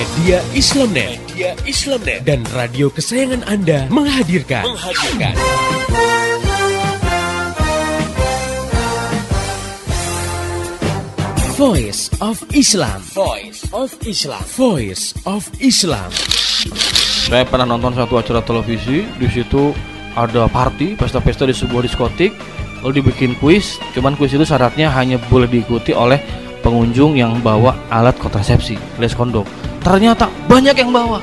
Media Islamnet dan radio kesayangan Anda menghadirkan Voice of Islam. Saya pernah nonton satu acara televisi, di situ ada party, pesta-pesta di sebuah diskotik, lalu dibikin kuis. Cuman kuis itu syaratnya hanya boleh diikuti oleh pengunjung yang bawa alat kontrasepsi, alias kondom. Ternyata banyak yang bawa.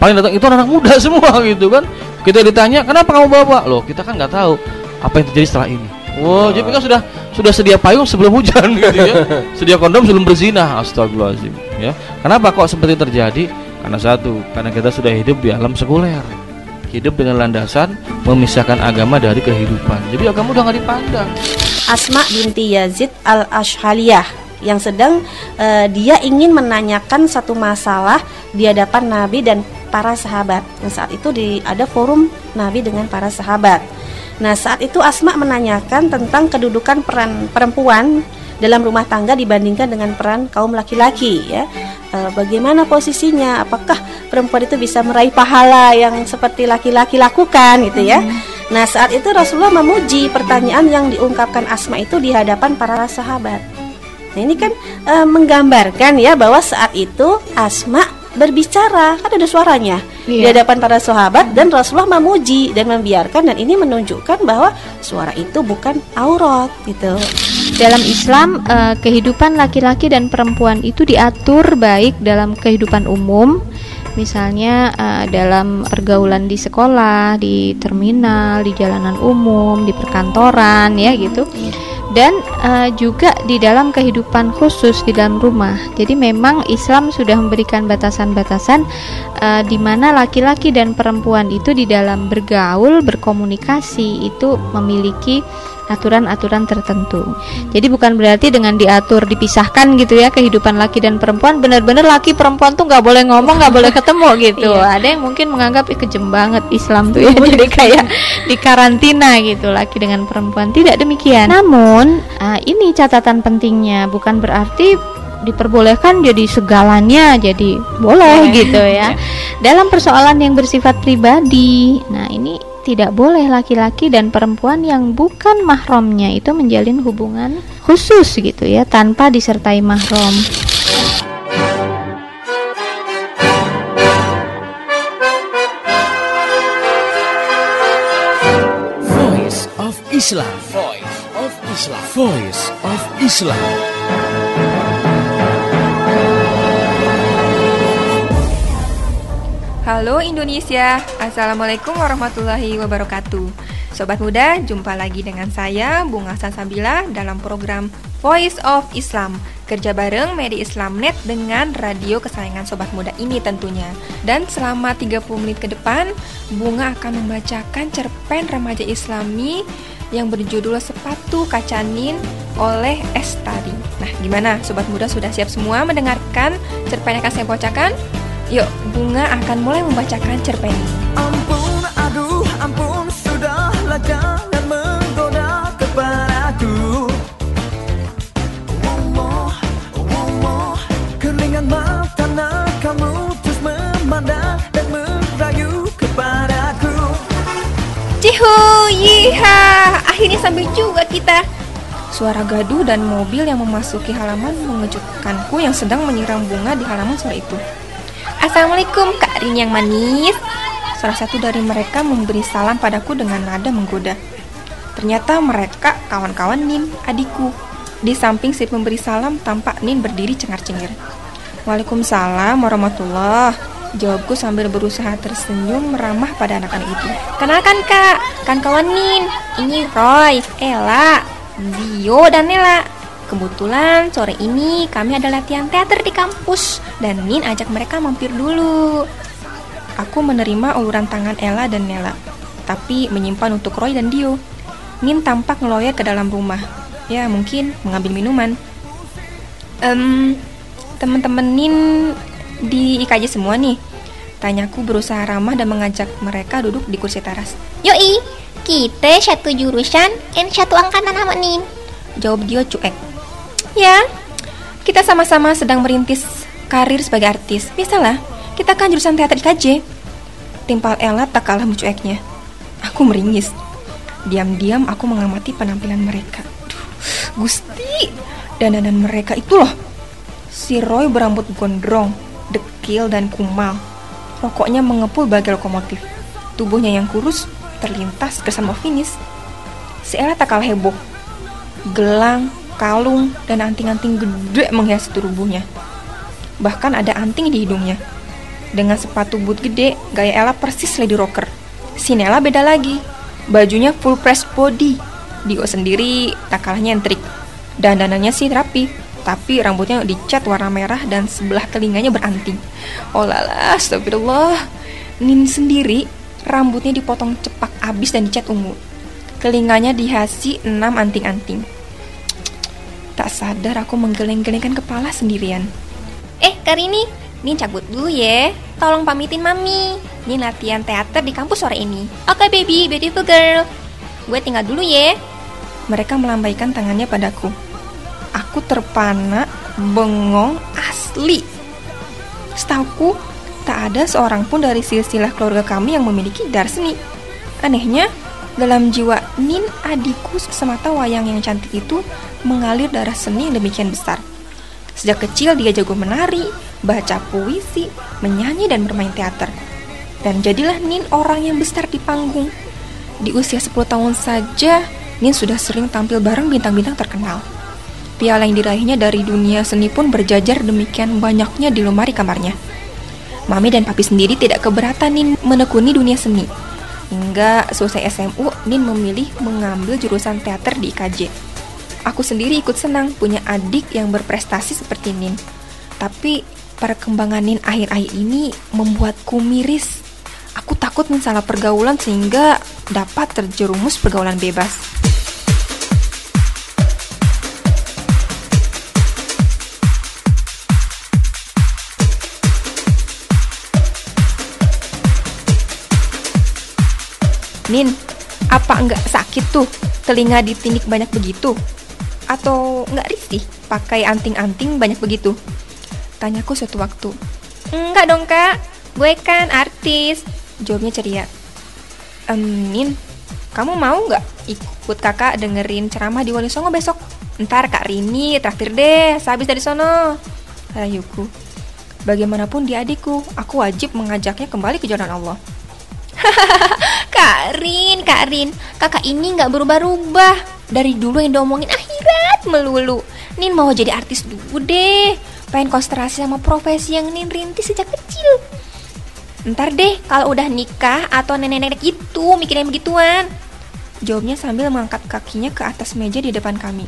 Paling datang itu anak muda semua gitu kan. Kita ditanya, kenapa kamu bawa? Loh, kita kan nggak tahu apa yang terjadi setelah ini. Wow, jadi mereka sudah sedia payung sebelum hujan gitu ya. Sedia kondom sebelum berzina. Astagfirullahaladzim ya. Kenapa kok seperti terjadi? Karena kita sudah hidup di alam sekuler. Hidup dengan landasan memisahkan agama dari kehidupan. Jadi agama udah gak dipandang. Asma binti Yazid al-Ashhaliyah yang sedang dia ingin menanyakan satu masalah di hadapan Nabi dan para sahabat. Nah, saat itu ada forum Nabi dengan para sahabat. Nah, saat itu Asma menanyakan tentang kedudukan peran perempuan dalam rumah tangga dibandingkan dengan peran kaum laki-laki ya. Bagaimana posisinya? Apakah perempuan itu bisa meraih pahala yang seperti laki-laki lakukan gitu ya? Nah, saat itu Rasulullah memuji pertanyaan yang diungkapkan Asma itu di hadapan para sahabat. Nah, ini kan menggambarkan ya bahwa saat itu Asma berbicara, kan ada suaranya di hadapan para sahabat dan Rasulullah memuji dan membiarkan, dan ini menunjukkan bahwa suara itu bukan aurat gitu. Dalam Islam, kehidupan laki-laki dan perempuan itu diatur baik dalam kehidupan umum, misalnya dalam pergaulan di sekolah, di terminal, di jalanan umum, di perkantoran ya gitu. Dan juga di dalam kehidupan khusus di dalam rumah. Jadi memang Islam sudah memberikan batasan-batasan di mana laki-laki dan perempuan itu di dalam bergaul, berkomunikasi itu memiliki aturan-aturan tertentu. Jadi bukan berarti dengan diatur dipisahkan gitu ya kehidupan laki dan perempuan, benar-benar laki perempuan tuh nggak boleh ngomong, nggak boleh ketemu gitu. Ada yang mungkin menganggap kejem banget Islam tuh ya, jadi kayak di karantina gitu laki dengan perempuan. Tidak demikian. Namun ini catatan pentingnya, bukan berarti diperbolehkan jadi segalanya jadi boleh gitu ya. Dalam persoalan yang bersifat pribadi, nah ini tidak boleh laki-laki dan perempuan yang bukan mahramnya itu menjalin hubungan khusus gitu ya tanpa disertai mahram. Voice of Islam. Halo Indonesia, Assalamualaikum warahmatullahi wabarakatuh. Sobat muda, jumpa lagi dengan saya Bunga Salsabila dalam program Voice of Islam, kerja bareng Media Islamnet dengan radio kesayangan sobat muda ini tentunya. Dan selama 30 menit ke depan, Bunga akan membacakan cerpen remaja Islami yang berjudul Sepatu Kacanin oleh Estari. Nah, gimana sobat muda, sudah siap semua mendengarkan cerpen yang akan saya bacakan? Yuk, Bunga akan mulai membacakan cerpen ini. Ampun, aduh, ampun, sudahlah jangan menggoda kepadaku. Keringan mata nak kamu terus memandang dan merayu kepadaku. Cihu, yiha, akhirnya sampai juga kita. Suara gaduh dan mobil yang memasuki halaman mengejutkanku yang sedang menyiram Bunga di halaman sore itu. Assalamualaikum Kak Rin yang manis. Salah satu dari mereka memberi salam padaku dengan nada menggoda. Ternyata mereka kawan-kawan Nin, adikku. Di samping si pemberi salam tampak Nin berdiri cengar-cengir. Waalaikumsalam warahmatullah, jawabku sambil berusaha tersenyum meramah pada anak-anak itu. Kenalkan Kak, kan kawan Nin. Ini Roy, Ella, Dio, dan Nela. Kebetulan sore ini kami ada latihan teater di kampus dan Nin ajak mereka mampir dulu. Aku menerima uluran tangan Ella dan Nela, tapi menyimpan untuk Roy dan Dio. Nin tampak ngeloyot ke dalam rumah. Ya, mungkin mengambil minuman. Teman-teman Nin di IKJ semua nih? Tanyaku berusaha ramah dan mengajak mereka duduk di kursi teras. Yoi, kita satu jurusan dan satu angkatan sama Nin. Jawab Dio cuek. Ya, kita sama-sama sedang merintis karir sebagai artis. Biasalah, kita kan jurusan teater IKJ. Timpal Ella tak kalah mencueknya. Aku meringis. Diam-diam aku mengamati penampilan mereka. Duh, Gusti, dandanan mereka itu loh. Si Roy berambut gondrong, dekil dan kumal. Rokoknya mengepul bagai lokomotif. Tubuhnya yang kurus terlintas bersama finish. Si Ella tak kalah heboh. Gelang, kalung, dan anting-anting gede menghiasi tubuhnya. Bahkan ada anting di hidungnya. Dengan sepatu boot gede, gaya Ella persis lady rocker. Si Nella beda lagi. Bajunya full press body. Dio sendiri tak kalah nyentrik. Dandanannya sih rapi, tapi rambutnya dicat warna merah dan sebelah telinganya beranting. Oh lala, astagfirullah. Nin sendiri rambutnya dipotong cepak abis dan dicat ungu. Telinganya dihiasi 6 anting-anting. Tak sadar aku menggeleng-gelengkan kepala sendirian. Karini, Nin cabut dulu ya. Tolong pamitin Mami. Nin latihan teater di kampus sore ini. Oke baby, beautiful girl. Gue tinggal dulu ya. Mereka melambaikan tangannya padaku. Aku terpana, bengong asli. Setauku, tak ada seorang pun dari silsilah keluarga kami yang memiliki dar seni. Anehnya, dalam jiwa Nin, adikku semata wayang yang cantik itu mengalir darah seni yang demikian besar. Sejak kecil dia jago menari, baca puisi, menyanyi dan bermain teater. Dan jadilah Nin orang yang besar di panggung. Di usia 10 tahun saja, Nin sudah sering tampil bareng bintang-bintang terkenal. Piala yang diraihnya dari dunia seni pun berjajar demikian banyaknya di lemari kamarnya. Mami dan papi sendiri tidak keberatan Nin menekuni dunia seni. Hingga selesai SMU, Nin memilih mengambil jurusan teater di IKJ. Aku sendiri ikut senang punya adik yang berprestasi seperti Nin. Tapi perkembangan Nin akhir-akhir ini membuatku miris. Aku takut Nin salah pergaulan sehingga dapat terjerumus pergaulan bebas. Nin, apa enggak sakit tuh telinga ditindik banyak begitu? Atau enggak risih pakai anting-anting banyak begitu? Tanyaku suatu waktu. Enggak dong kak, gue kan artis. Jawabnya ceria. Nin, kamu mau nggak ikut kakak dengerin ceramah di Wali Songo besok? Ntar Kak Rini traktir deh sehabis dari sono. Rayuku. Bagaimanapun dia adikku, aku wajib mengajaknya kembali ke jalan Allah. Kak Rin, kakak ini nggak berubah-ubah. Dari dulu yang diomongin akhirat melulu. Nin mau jadi artis dulu deh. Pengen konsentrasi sama profesi yang Nin rintis sejak kecil. Ntar deh kalau udah nikah atau nenek-nenek itu mikirin begituan. Jawabnya sambil mengangkat kakinya ke atas meja di depan kami.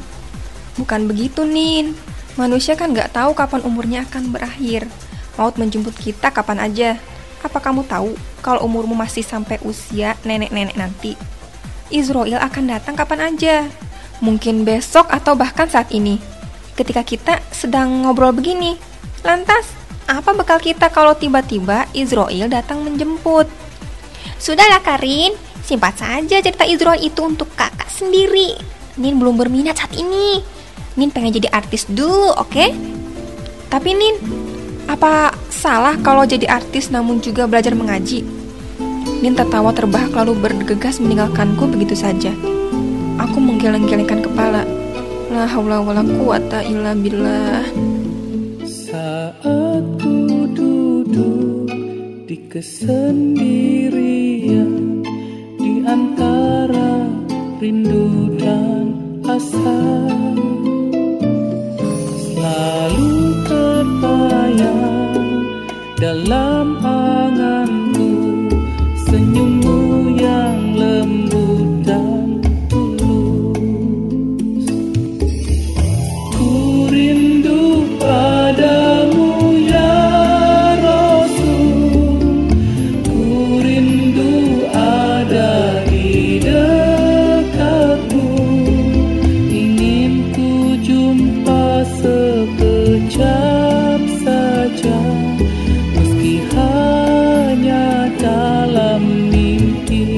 Bukan begitu Nin. Manusia kan nggak tahu kapan umurnya akan berakhir. Maut menjemput kita kapan aja. Apa kamu tahu kalau umurmu masih sampai usia nenek-nenek nanti? Izrail akan datang kapan aja. Mungkin besok atau bahkan saat ini. Ketika kita sedang ngobrol begini. Lantas, apa bekal kita kalau tiba-tiba Izrail datang menjemput? Sudahlah Karin, simpan saja cerita Izrail itu untuk kakak sendiri. Nin belum berminat saat ini. Nin pengen jadi artis dulu, oke? Tapi Nin, apa salah kalau jadi artis namun juga belajar mengaji? Nin tertawa terbahak lalu bergegas meninggalkanku begitu saja. Aku menggeleng-gelengkan kepala. La haula wala quwata illa billah. Saat ku duduk di kesendirian di antara rindu dan asa, selalu terbayang dalam anganku senyummu yang lembut dan tulus. Ku rindu padamu ya Rasul. Ku rindu ada di dekatmu. Ingin ku jumpa sekejap saja, meski hanya dalam mimpi.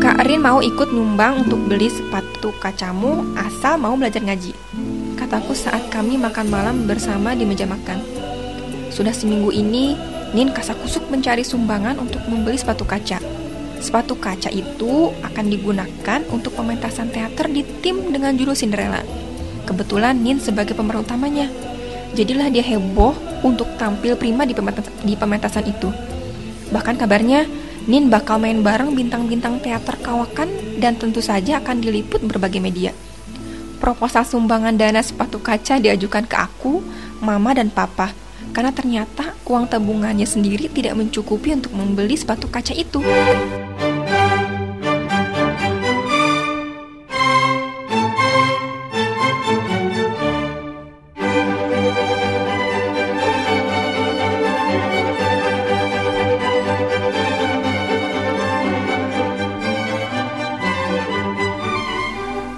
Kak Rin mau ikut nyumbang untuk beli sepatu kacamu asal mau belajar ngaji. mataku saat kami makan malam bersama di meja makan. Sudah seminggu ini, Nin kasakusuk mencari sumbangan untuk membeli sepatu kaca. Sepatu kaca itu akan digunakan untuk pementasan teater di tim dengan judul Cinderella. Kebetulan Nin sebagai pemeran utamanya. Jadilah dia heboh untuk tampil prima di pementasan itu. Bahkan kabarnya, Nin bakal main bareng bintang-bintang teater kawakan dan tentu saja akan diliput berbagai media. Proposal sumbangan dana sepatu kaca diajukan ke aku, Mama, dan Papa. Karena ternyata uang tabungannya sendiri tidak mencukupi untuk membeli sepatu kaca itu.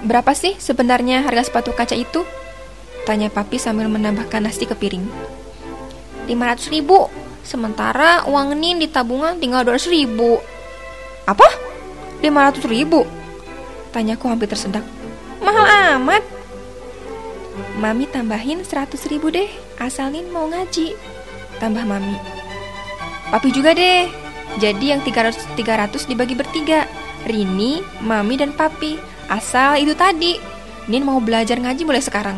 Berapa sih sebenarnya harga sepatu kaca itu? Tanya Papi sambil menambahkan nasi ke piring. 500.000. Sementara uang Nin di tabungan tinggal 200.000. Apa? 500.000? Tanyaku hampir tersedak. Mahal amat. Mami tambahin 100.000 deh, asal Nin mau ngaji. Tambah Mami. Papi juga deh. Jadi yang 300 dibagi bertiga. Rini, Mami, dan Papi. Asal itu tadi, Nin mau belajar ngaji mulai sekarang.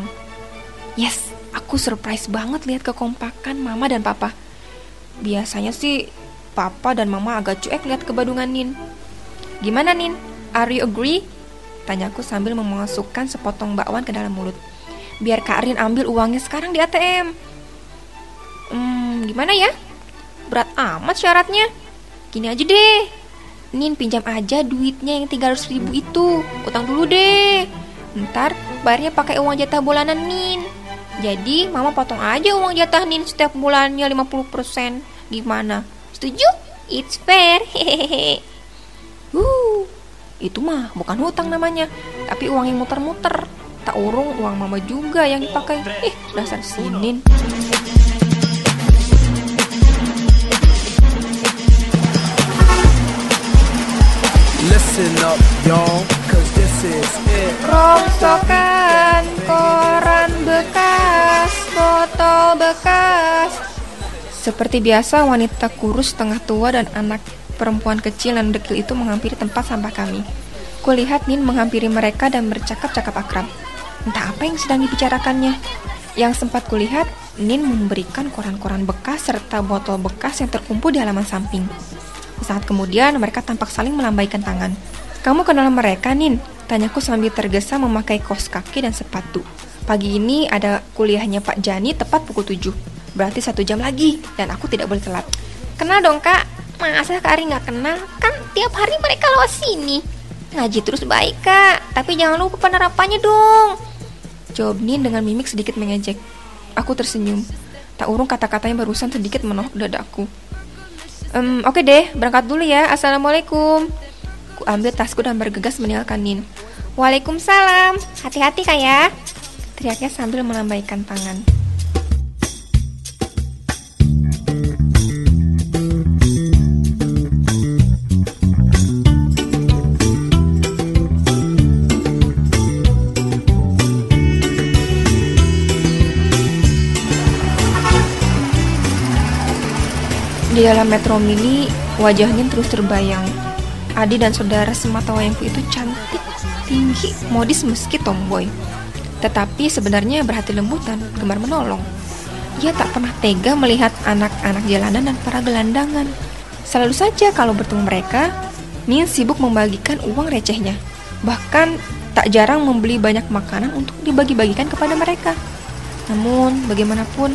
Yes, aku surprise banget lihat kekompakan Mama dan Papa. Biasanya sih Papa dan Mama agak cuek lihat kebadungan Nin. Gimana Nin? Are you agree? Tanyaku sambil memasukkan sepotong bakwan ke dalam mulut. Biar Kak Rin ambil uangnya sekarang di ATM. Gimana ya? Berat amat syaratnya. Gini aja deh, Nin pinjam aja duitnya yang 300.000 itu. Utang dulu deh. Ntar bayarnya pakai uang jatah bulanan Nin. Jadi Mama potong aja uang jatah Nin setiap bulannya 50%. Gimana? Setuju? It's fair. Hehehe. Itu mah bukan hutang namanya, tapi uang yang muter-muter. Tak urung uang Mama juga yang dipakai. Dasar si Nin. Listen up, y'all, cause this is it. Rongsokan, koran bekas, botol bekas. Seperti biasa, wanita kurus setengah tua dan anak perempuan kecil dan dekil itu menghampiri tempat sampah kami. Kulihat Nin menghampiri mereka dan bercakap-cakap akrab. Entah apa yang sedang dibicarakannya. Yang sempat kulihat, Nin memberikan koran-koran bekas serta botol bekas yang terkumpul di halaman samping. Saat kemudian mereka tampak saling melambaikan tangan. Kamu kenal mereka, Nin? Tanyaku sambil tergesa memakai kaos kaki dan sepatu. Pagi ini ada kuliahnya Pak Jani tepat pukul 7. Berarti 1 jam lagi dan aku tidak boleh telat. Kenal dong Kak. Masa Kak Ari gak kenal? Kan tiap hari mereka lewat sini. Ngaji terus baik Kak, tapi jangan lupa penerapannya dong. Jawab Nin dengan mimik sedikit mengejek. Aku tersenyum. Tak urung kata-katanya barusan sedikit menohok dadaku. Oke deh, berangkat dulu ya. Assalamualaikum. Ku ambil tasku dan bergegas meninggalkan Nin. Waalaikumsalam. Hati-hati Kak ya. Teriaknya sambil melambaikan tangan. Di dalam metro mini, wajah Nin terus terbayang. Adi dan saudara semata wayangku itu cantik, tinggi, modis meski tomboy. Tetapi sebenarnya berhati lembut dan gemar menolong. Ia tak pernah tega melihat anak-anak jalanan dan para gelandangan. Selalu saja kalau bertemu mereka, Nin sibuk membagikan uang recehnya. Bahkan tak jarang membeli banyak makanan untuk dibagi-bagikan kepada mereka. Namun, bagaimanapun,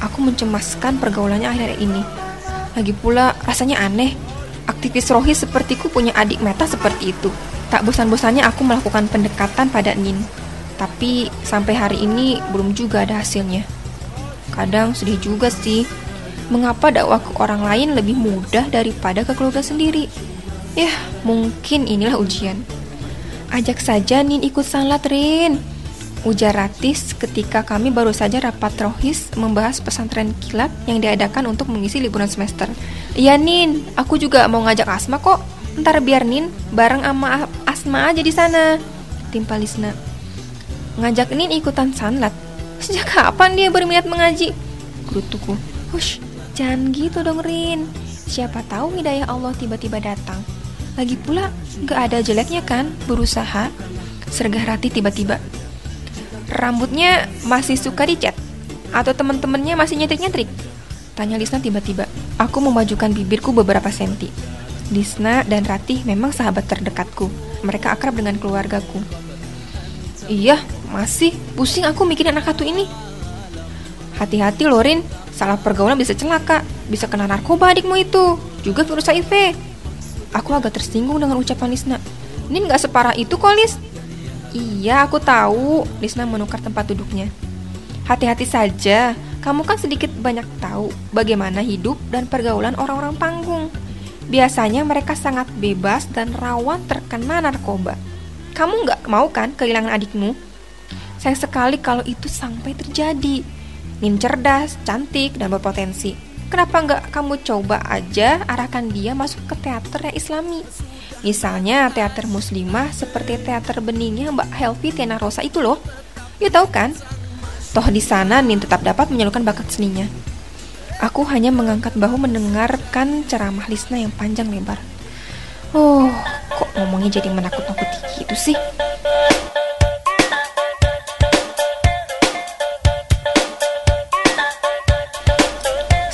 aku mencemaskan pergaulannya akhir-akhir ini. Lagi pula rasanya aneh, aktivis rohis sepertiku punya adik meta seperti itu. Tak bosan-bosannya aku melakukan pendekatan pada Nin. Tapi sampai hari ini belum juga ada hasilnya. Kadang sedih juga sih, mengapa dakwah ke orang lain lebih mudah daripada ke keluarga sendiri. Yah, mungkin inilah ujian. Ajak saja Nin ikut salat, Rin, ujar Ratis ketika kami baru saja rapat rohis membahas pesantren kilat yang diadakan untuk mengisi liburan semester. Iya Nin, aku juga mau ngajak Asma kok. Ntar biar Nin bareng sama Asma aja di sana, timpal Lisna. ngajak Nin ikutan sanlat. Sejak kapan dia berminat mengaji? Gerutuku. Hush, jangan gitu dong Rin. Siapa tahu hidayah Allah tiba-tiba datang. Lagi pula gak ada jeleknya kan berusaha. Sergah Rati tiba-tiba. Rambutnya masih suka dicat? Atau teman-temannya masih nyentrik-nyentrik? Tanya Lisna tiba-tiba. Aku memajukan bibirku beberapa senti. Lisna dan Ratih memang sahabat terdekatku. Mereka akrab dengan keluargaku. Iya, masih. Pusing aku mikirin anak satu ini. Hati-hati Lorin, salah pergaulan bisa celaka. Bisa kena narkoba adikmu itu. Juga virus HIV. Aku agak tersinggung dengan ucapan Lisna. Nin gak separah itu kok, Lis. Iya, aku tahu. Lisna menukar tempat duduknya. Hati-hati saja. Kamu kan sedikit banyak tahu bagaimana hidup dan pergaulan orang-orang panggung. Biasanya mereka sangat bebas dan rawan terkena narkoba. Kamu gak mau kan kehilangan adikmu? Sayang sekali kalau itu sampai terjadi. Nin cerdas, cantik, dan berpotensi. Kenapa gak kamu coba aja arahkan dia masuk ke teater yang islami? Misalnya teater muslimah seperti teater beningnya Mbak Helvi Tiana Rosa itu loh. You tahu kan? Toh di sana Nin tetap dapat menyalurkan bakat seninya. Aku hanya mengangkat bahu mendengarkan ceramah Lisna yang panjang lebar. Oh, kok ngomongnya jadi menakut-nakuti gitu sih?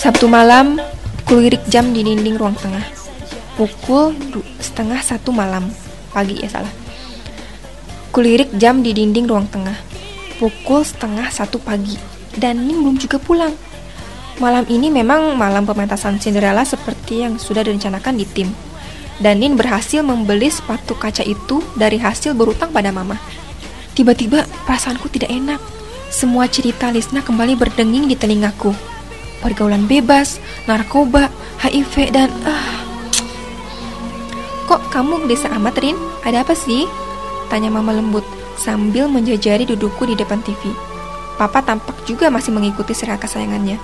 Sabtu malam, kulirik jam di dinding ruang tengah. Pukul 12:30 malam. Pagi ya salah. Kulirik jam di dinding ruang tengah. Pukul 12:30 pagi. Dan Nin belum juga pulang. Malam ini memang malam pementasan Cinderella seperti yang sudah direncanakan di tim. Dan Nin berhasil membeli sepatu kaca itu dari hasil berutang pada mama. Tiba-tiba perasaanku tidak enak. Semua cerita Lisna kembali berdenging di telingaku. Pergaulan bebas, narkoba, HIV, dan Kok kamu gelisah amat, Rin? Ada apa sih? Tanya mama lembut sambil menjajari dudukku di depan TV. Papa tampak juga masih mengikuti serial kesayangannya.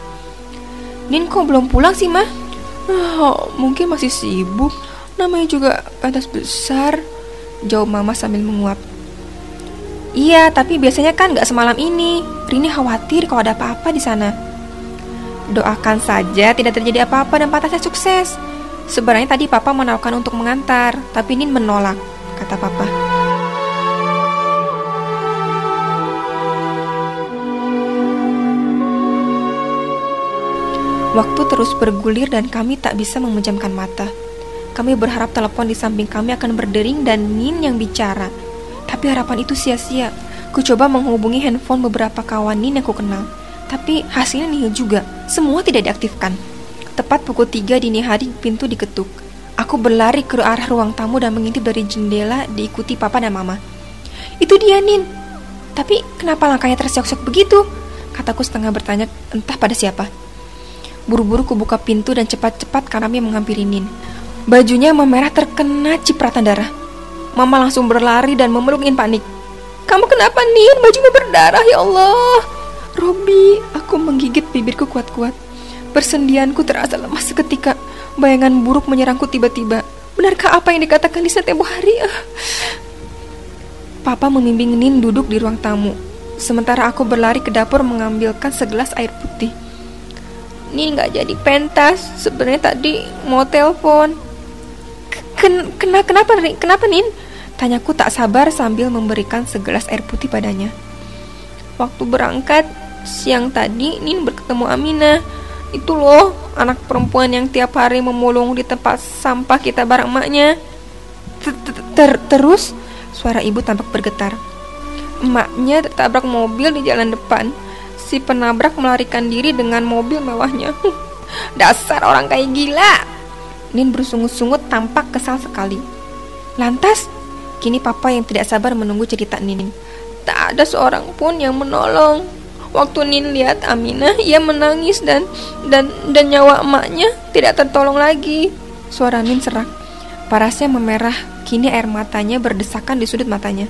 Nin kok belum pulang sih, Mah? Mungkin masih sibuk. Namanya juga pentas besar, jawab mama sambil menguap. Iya, tapi biasanya kan gak semalam ini. Rini khawatir kalau ada apa-apa di sana. Doakan saja tidak terjadi apa-apa dan pentasnya sukses. Sebenarnya tadi papa menawarkan untuk mengantar, tapi Nin menolak, kata papa. Waktu terus bergulir dan kami tak bisa memejamkan mata. Kami berharap telepon di samping kami akan berdering dan Nin yang bicara. Tapi harapan itu sia-sia. Ku coba menghubungi handphone beberapa kawan Nin yang ku kenal. Tapi hasilnya nihil juga. Semua tidak diaktifkan. Tepat pukul 3 dini hari pintu diketuk. Aku berlari ke arah ruang tamu dan mengintip dari jendela diikuti papa dan mama. Itu dia, Nin. Tapi kenapa langkahnya terseok-seok begitu? Kataku setengah bertanya entah pada siapa. Buru-buru kubuka pintu dan cepat-cepat kami menghampiri Nin. Bajunya memerah terkena cipratan darah. Mama langsung berlari dan memeluk Nin panik. Kamu kenapa, Nin? Bajunya berdarah, ya Allah. Robi, aku menggigit bibirku kuat-kuat. Persendianku terasa lemas seketika. Bayangan buruk menyerangku tiba-tiba. Benarkah apa yang dikatakan Lisa tempo hari? Papa membimbing Nin duduk di ruang tamu. Sementara aku berlari ke dapur mengambilkan segelas air putih. Nin gak jadi pentas. Sebenarnya tadi mau telepon. Kenapa Nin? Tanyaku tak sabar sambil memberikan segelas air putih padanya. Waktu berangkat siang tadi Nin bertemu Aminah. Itu loh anak perempuan yang tiap hari memulung di tempat sampah kita bareng emaknya. Terus suara ibu tampak bergetar. Emaknya tertabrak mobil di jalan depan. Si penabrak melarikan diri dengan mobil mewahnya. Dasar orang kayak gila. Nin bersungut-sungut tampak kesal sekali. Lantas kini papa yang tidak sabar menunggu cerita Nin. Tak ada seorang pun yang menolong. Waktu Nin lihat Aminah, ia menangis dan nyawa emaknya tidak tertolong lagi. Suara Nin serak. Parasnya memerah. Kini air matanya berdesakan di sudut matanya.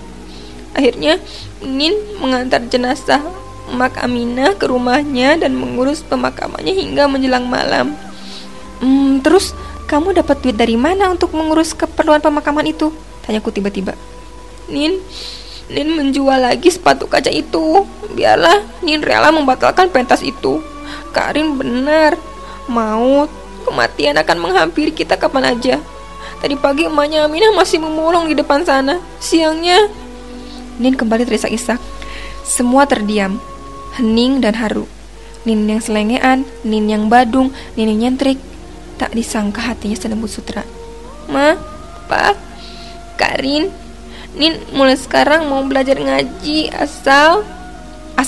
Akhirnya Nin mengantar jenazah emak Aminah ke rumahnya dan mengurus pemakamannya hingga menjelang malam. Terus kamu dapat duit dari mana untuk mengurus keperluan pemakaman itu? Tanyaku tiba-tiba. Nin Nin menjual lagi sepatu kaca itu. Biarlah Nin rela membatalkan pentas itu. Karin benar, maut, kematian akan menghampiri kita kapan aja. Tadi pagi emaknya Aminah masih memulung di depan sana. Siangnya Nin kembali terisak-isak. Semua terdiam, hening dan haru. Nin yang selengean, Nin yang badung, Nin yang nyentrik. Tak disangka hatinya selembut sutra. Ma, Pa, Karin, Nin mulai sekarang mau belajar ngaji. Asal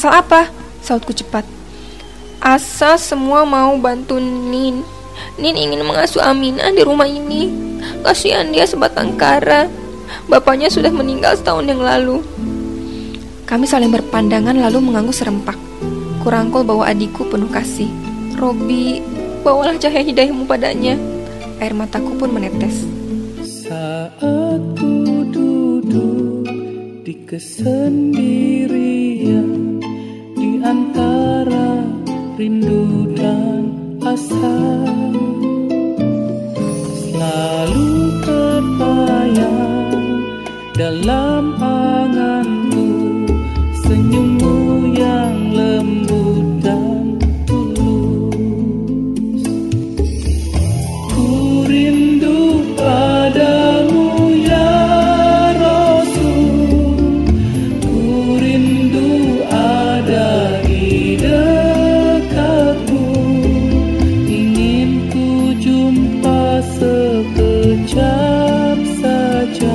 apa? Sautku cepat. Asal semua mau bantu Nin. Nin ingin mengasuh Aminah di rumah ini. Kasihan dia sebatang kara. Bapaknya sudah meninggal setahun yang lalu. Kami saling berpandangan lalu mengangguk serempak. Kurangkul bawa adikku penuh kasih. Robi, bawalah cahaya hidayahmu padanya. Air mataku pun menetes. Saat ku duduk di kesendirian, di antara rindu dan asa, selalu terbayang dalam anganku senyummu yang lembut dan tulus. Ku rindu padamu ya Rasul, ku rindu ada di dekatmu. Ingin ku jumpa sekejap saja,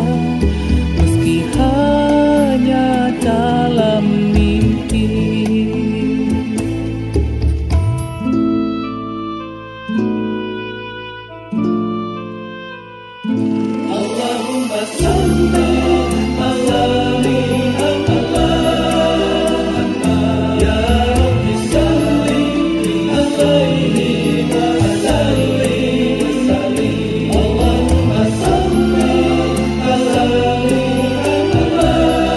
meski hanya dalam mimpi. Allahumma salli ala Muhammad ya Rabbi salli alaihi wa sallim. Allahumma salli ala Muhammad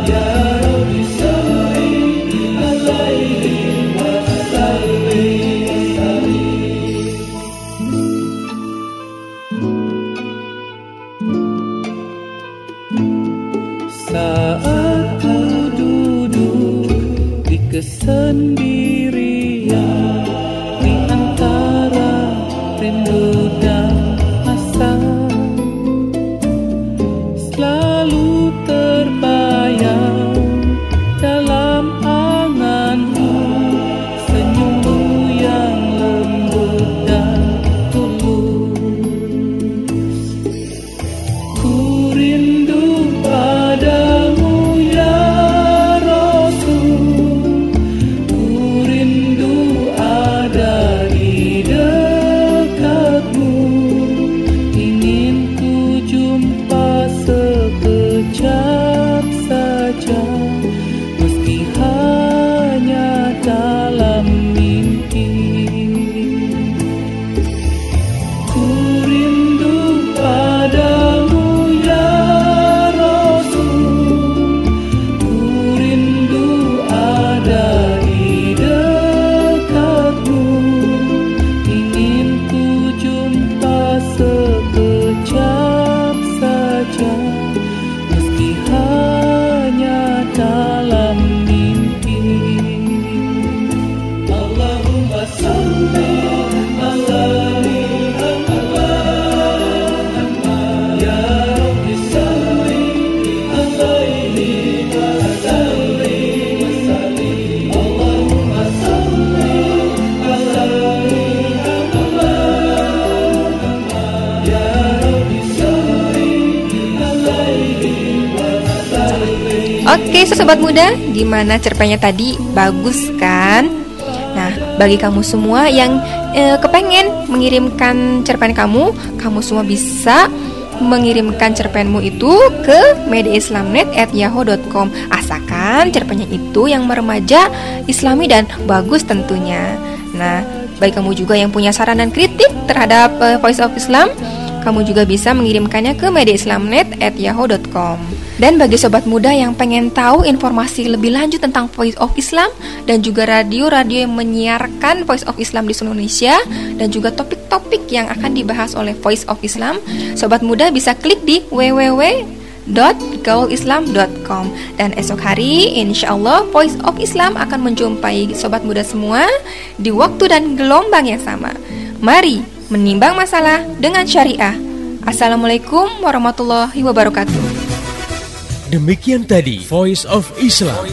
ya Rabbi salli alaihi wa sallim. Saat ku duduk di kesendirian, di antara rindu dan asa, selalu terbayang dalam anganku senyummu yang lembut dan tulus. Ku rindu padamu ya Rasul, ku rindu ada di dekatmu. Ingin ku jumpa sekejap saja, meski hanya dalam mimpi. Ku rindu padamu ya Rasul, ku rindu ada di dekatmu. Ingin ku jumpa sekejap saja, meski hanya dalam mimpi. Allahumma salli ala Muhammad ya Rabbi salli alaihi wa sallim. Allahumma salli ala Muhammad ya Rabbi salli alaihi wa sallim. Oke sobat muda, gimana cerpennya tadi? Bagus kan? Nah, bagi kamu semua yang kepengen mengirimkan cerpen kamu semua bisa mengirimkan cerpenmu itu ke mediaislamnet@yahoo.com. Asalkan cerpennya itu yang remaja, islami dan bagus tentunya. Nah, bagi kamu juga yang punya saran dan kritik terhadap Voice of Islam, kamu juga bisa mengirimkannya ke mediaislamnet@yahoo.com. Dan bagi sobat muda yang pengen tahu informasi lebih lanjut tentang Voice of Islam dan juga radio-radio yang menyiarkan Voice of Islam di seluruh Indonesia dan juga topik-topik yang akan dibahas oleh Voice of Islam, sobat muda bisa klik di www www.gaulislam.com. Dan esok hari insya Allah Voice of Islam akan menjumpai sobat muda semua di waktu dan gelombang yang sama. Mari menimbang masalah dengan syariah. Assalamualaikum warahmatullahi wabarakatuh. Demikian tadi Voice of Islam.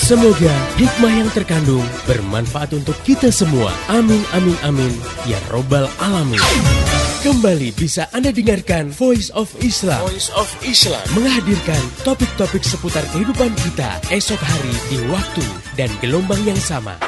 Semoga hikmah yang terkandung bermanfaat untuk kita semua. Amin, amin, amin. Ya Robbal Alamin. Kembali bisa Anda dengarkan Voice of Islam. Menghadirkan topik-topik seputar kehidupan kita esok hari di waktu dan gelombang yang sama.